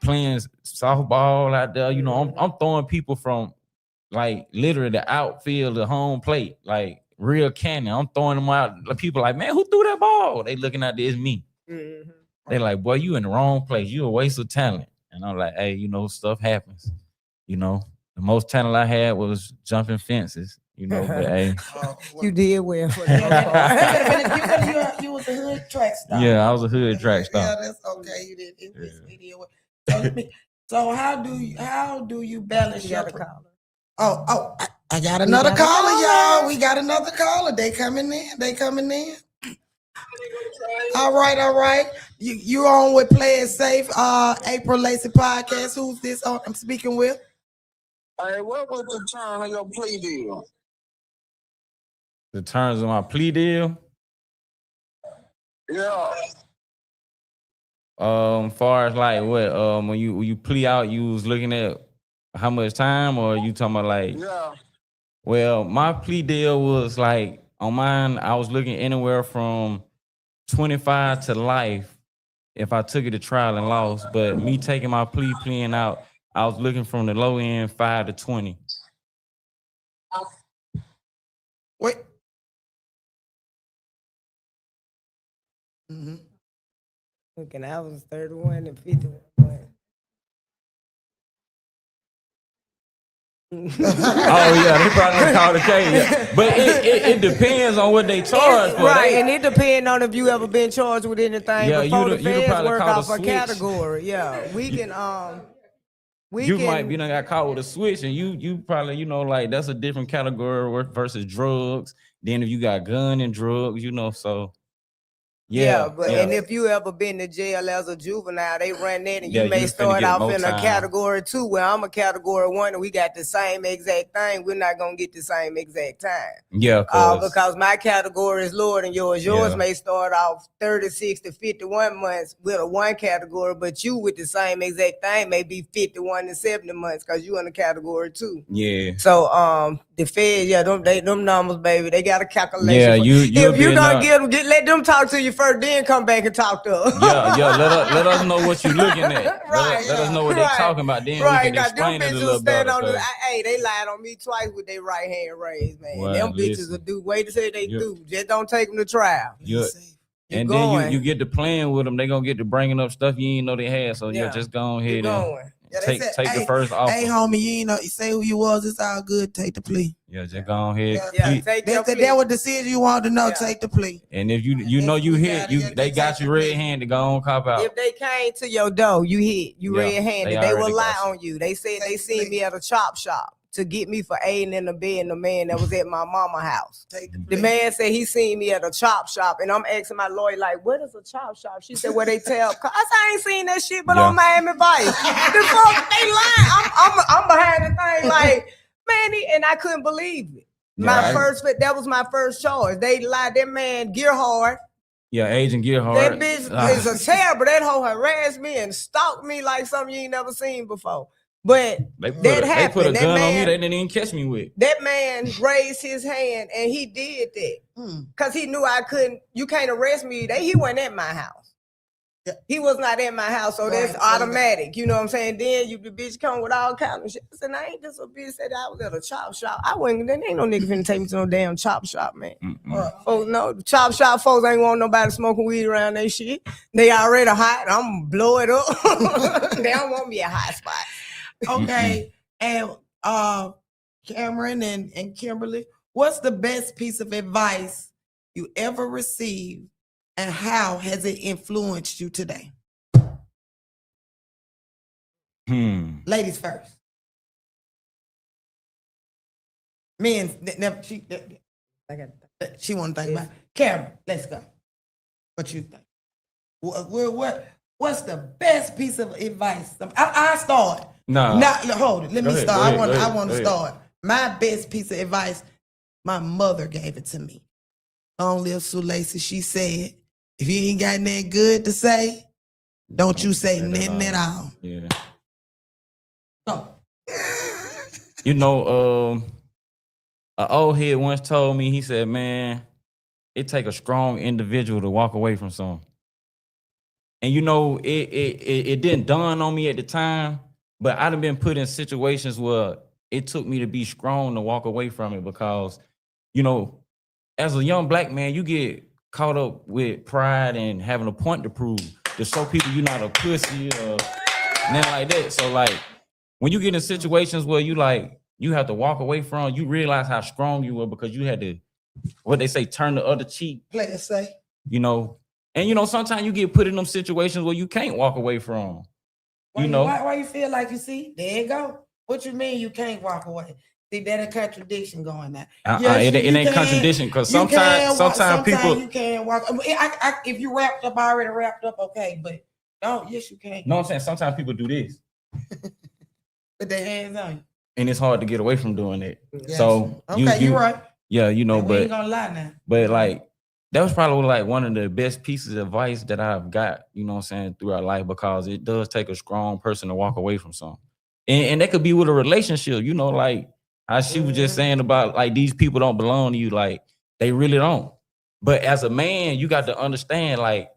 playing softball out there. I'm throwing people from like literally the outfield to home plate, like real cannon. I'm throwing them out. People like, man, who threw that ball? They looking at this, me. Mm-hmm. They like, boy, you in the wrong place. You a waste of talent. And I'm like, hey, stuff happens. The most talent I had was jumping fences. But hey, You did well for that. You was a hood track star. yeah, I was a hood track star. Yeah, that's okay. You did in this video. So how do you balance You your got a caller. Oh, I got another caller, y'all. We got another caller. They coming in. All right. You on with Play It Safe, April Lacey podcast. Who's this I'm speaking with? Hey, what was the term of your plea deal? The terms of my plea deal. Yeah. Far as like what, when you plea out, you was looking at how much time, or you talking about like? Yeah. Well, my plea deal was like on mine. I was looking anywhere from 25 to life if I took it to trial and lost. But me taking my pleading out, I was looking from the low end 5 to 20. Wait. Mm-hmm. Looking, I was 31 and 51. Oh yeah, they probably called the case. Yeah. But it depends on what they charge for. Right, and it depends on if you ever been charged with anything Yeah, before you'd the feds probably work call off the a switch. category. Yeah, we can Might be done got caught with a switch, and you probably like that's a different category versus drugs. Then if you got gun and drugs, so. And if you ever been to jail as a juvenile, they run that, and you may start off in a category 2, where I'm a category 1, and we got the same exact thing. We're not gonna get the same exact time. Yeah, because my category is lower than yours. Yours may start off 36 to 51 months with a 1 category, but you with the same exact thing may be 51 to 70 months because you in a category 2. Yeah. So the feds, them numbers, baby, they got a calculation. Yeah, if you don't let them talk to you first, then come back and talk to us. Yeah. Let us know what you're looking at. Right. Let us know what they're talking about. Then we can explain it a little better. Hey, they lied on me twice with their right hand raised, man. Well, them bitches will do. Wait to say they do. Just don't take them to trial. And then you get to playing with them. They gonna get to bringing up stuff you didn't know they had. So just go ahead and take the first offer. Hey, homie, you say who you was. It's all good. Take the plea. Yeah, just go ahead. That was the decision you wanted to know. Take the plea. And if you hit, they got you red-handed. Go on, cop out. If they came to your door, you hit. You red-handed. They will lie on you. They said they seen me at a chop shop to get me for aiding in the bed and the man that was at my mama house. The man said he seen me at a chop shop, and I'm asking my lawyer, like, what is a chop shop? She said, where they tell cops. I ain't seen that shit, but on Miami Vice. The fuck, they lying. I'm behind the thing, like, man, and I couldn't believe it. That was my first charge. They lied. That man, Gearhard. Yeah, Agent Gearhard. That bitch is a terrible. That hoe harassed me and stalked me like something you ain't never seen before. But they put a gun on me they didn't even catch me with. That man raised his hand and he did that because he knew I couldn't. You can't arrest me. He wasn't at my house. Yeah. He was not at my house, so that's automatic. You know what I'm saying? Then the bitch come with all kinds of shit. I said, I ain't just a bitch said I was at a chop shop. I wasn't. There ain't no nigga finna take me to no damn chop shop, man. Oh no, the chop shop folks ain't want nobody smoking weed around they shit. They already hot. I'm gonna blow it up. They don't want me a hot spot. Okay, and Cameron and Kimberly, what's the best piece of advice you ever received, and how has it influenced you today? Ladies first. Men never. She want to think about it. Cameron, let's go. What you think? What's the best piece of advice? I start. No. Now, hold it. Let me ahead, start. go ahead, I want to go ahead. start. My best piece of advice, my mother gave it to me. Long live Sue Lacey. She said, if you ain't got nothing good to say, don't you say nothing at all. Yeah. Go. You know, an old head once told me, he said, man, it take a strong individual to walk away from something. And you know, it didn't dawn on me at the time, but I'd have been put in situations where it took me to be strong to walk away from it because, you know, as a young black man, you get caught up with pride and having a point to prove to show people you're not a pussy or nothing like that. So like, when you get in situations where you have to walk away from, you realize how strong you were because you had to, what they say, turn the other cheek. Play it safe. You know, and you know, sometimes you get put in them situations where you can't walk away from. Why you feel like you see? There you go. What you mean you can't walk away? See, that a contradiction going there. It ain't contradiction because sometimes people you can't walk. If you already wrapped up, okay, but don't. Yes, you can. No, I'm saying sometimes people do this. Put their hands on you. And it's hard to get away from doing it. Yes. So you're right. Yeah, you know, we but ain't gonna lie now. But like that was probably like one of the best pieces of advice that I've got, you know what I'm saying, throughout life, because it does take a strong person to walk away from something. And that could be with a relationship, you know, like how she was just saying about like these people don't belong to you, like they really don't. But as a man, you got to understand, like,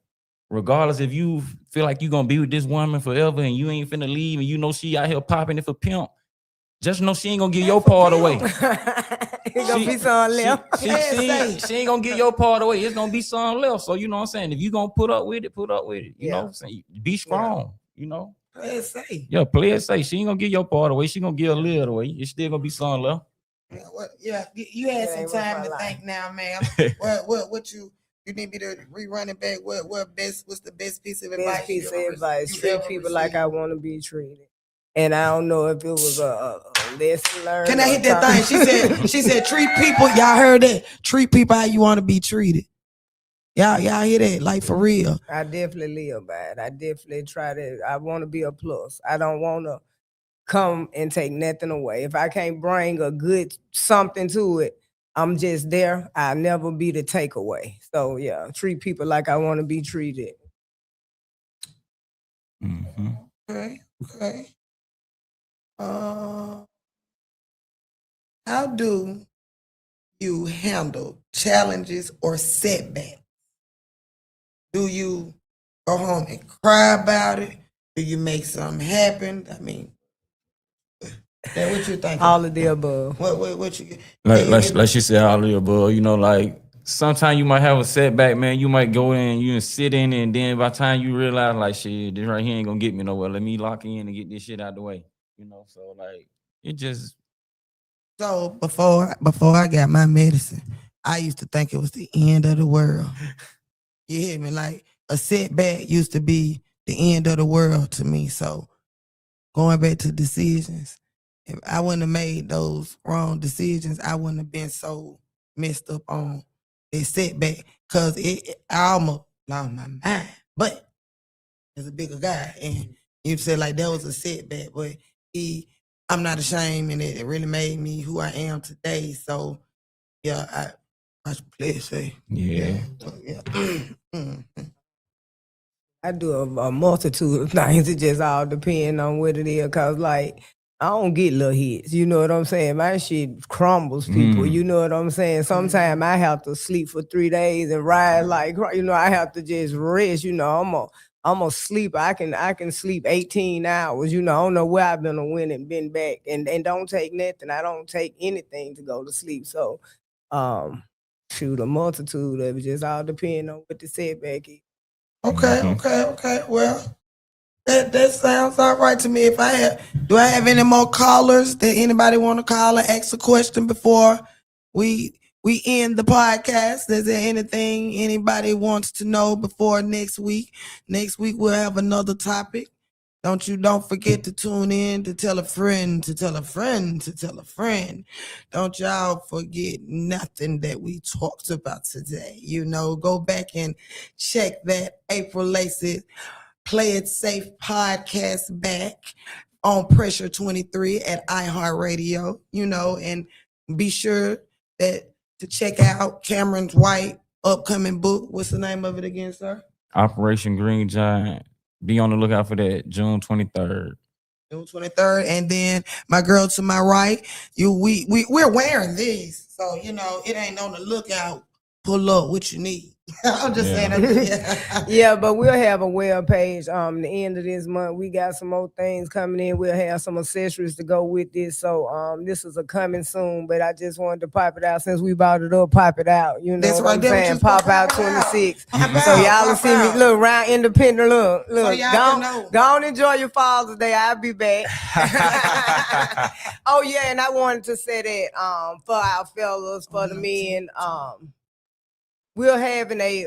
regardless if you feel like you're gonna be with this woman forever and you ain't finna leave and you know she out here popping it for pimp, just know she ain't gonna get your part away. It's gonna be something left. She ain't gonna get your part away. It's gonna be something left. So you know what I'm saying? If you gonna put up with it, put up with it. You know what I'm saying? Be strong, you know? Play it safe. Yeah, play it safe. She ain't gonna get your part away. She gonna get a little away. It's still gonna be something left. Yeah, you had some time to think now, ma'am. What you need me to rerun it back? What's the best piece of advice? Best piece of advice: treat people like I want to be treated. And I don't know if it was a lesson learned. Can I hit that thing? She said, treat people. Y'all heard that? Treat people how you want to be treated. Y'all hear that? Like for real. I definitely live by it. I definitely try to. I want to be a plus. I don't want to come and take nothing away. If I can't bring a good something to it, I'm just there. I'll never be the takeaway. So yeah, treat people like I want to be treated. Mm-hmm. Okay. How do you handle challenges or setbacks? Do you go home and cry about it? Do you make something happen? I mean, what you think? All of the above. What you like she said, all of the above. You know, like sometimes you might have a setback, man. You might go in, you and sit in it, and then by the time you realize, like, shit, this right here ain't gonna get me nowhere. Let me lock in and get this shit out the way. You know, so like it just. So before I got my medicine, I used to think it was the end of the world. You hear me? Like a setback used to be the end of the world to me. So going back to decisions, if I wouldn't have made those wrong decisions, I wouldn't have been so messed up on a setback, because I almost lost my mind. But as a bigger guy, and you said like that was a setback, but I'm not ashamed, and it really made me who I am today. So yeah, I should play it safe. Yeah. I do a multitude of things. It just all depends on what it is. Cause like I don't get little hits. You know what I'm saying? My shit crumbles people. You know what I'm saying? Sometimes I have to sleep for 3 days and ride like, you know, I have to just rest. You know, I'm a sleep. I can sleep 18 hours. You know, I don't know where I've been or when and been back. And don't take nothing. I don't take anything to go to sleep. So shoot, a multitude of it. Just all depend on what the setback is. Okay. Well, that sounds all right to me. Do I have any more callers that anybody want to call and ask a question before we end the podcast? Is there anything anybody wants to know before next week? Next week we'll have another topic. Don't forget to tune in to tell a friend, to tell a friend, to tell a friend. Don't y'all forget nothing that we talked about today. You know, go back and check that April Lacey Play It Safe podcast back on Pressure 23 at iHeartRadio, you know, and be sure that to check out Cameron's White upcoming book. What's the name of it again, sir? Operation Green Giant. Be on the lookout for that June 23rd. June 23rd. And then my girl to my right, we're wearing these. So, you know, it ain't on the lookout. Pull up what you need. I'm just saying. Yeah. Yeah, but we'll have a web page. The end of this month, we got some more things coming in. We'll have some accessories to go with this. So this is a coming soon. But I just wanted to pop it out since we brought it up. Pop it out. You know That's what right I'm there. saying? Pop out 26. Pop So out, y'all will pop see me. out. Look, round independent. Look. So y'all can know. Go on, enjoy your Father's Day. I'll be back. Oh yeah, and I wanted to say that for our fellas, for the men, we're having a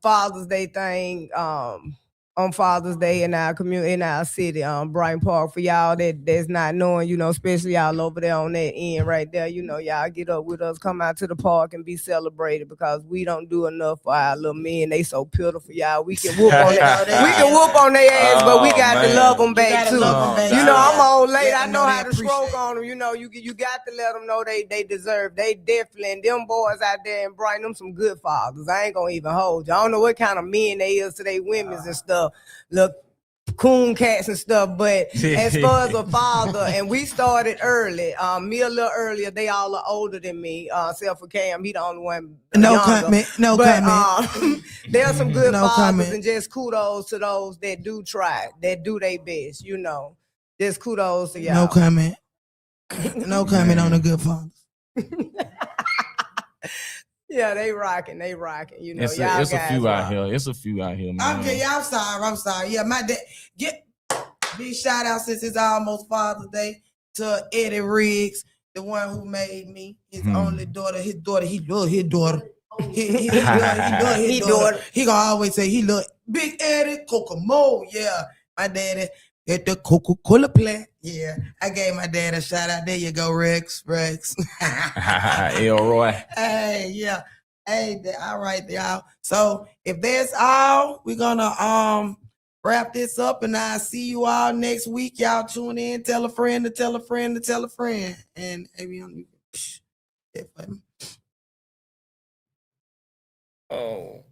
Father's Day thing on Father's Day in our community, in our city, Brighton Park. For y'all that's not knowing, you know, especially y'all over there on that end right there, you know, y'all get up with us, come out to the park and be celebrated because we don't do enough for our little men. They so beautiful, y'all. We can whoop on their, we can whoop on their ass, but we got to love them back too. You know, I'm old lady. I know how to stroke on them. You know, you got to let them know they deserve. They definitely, and them boys out there in Brighton, them some good fathers. I ain't gonna even hold you. I don't know what kind of men they is to their women's and stuff. Look, coon cats and stuff, but as far as a father, and we started early, me a little earlier, they all are older than me, except for Cam, he the only one younger. Comment, no but, comment. There are some good No fathers, comment. and just kudos to those that do try, that do their best, you know. Just kudos to y'all. No comment. No comment on the good fathers. Yeah, they rocking, you know. It's y'all a guys few rock. out here. It's a few out here, man. Okay, I'm sorry. Yeah, my dad. Get big shout out since it's almost Father's Day to Eddie Riggs, the one who made me his only daughter. He love his daughter. He love his daughter. He gonna always say he love Big Eddie Kokomo. Yeah, my daddy at the Coca-Cola plant. Yeah, I gave my dad a shout out. There you go, Rex. Elroy. Hey, yeah. Hey, all right, y'all. So if that's all, we're gonna wrap this up, and I'll see you all next week. Y'all tune in, tell a friend to tell a friend to tell a friend. And maybe Oh.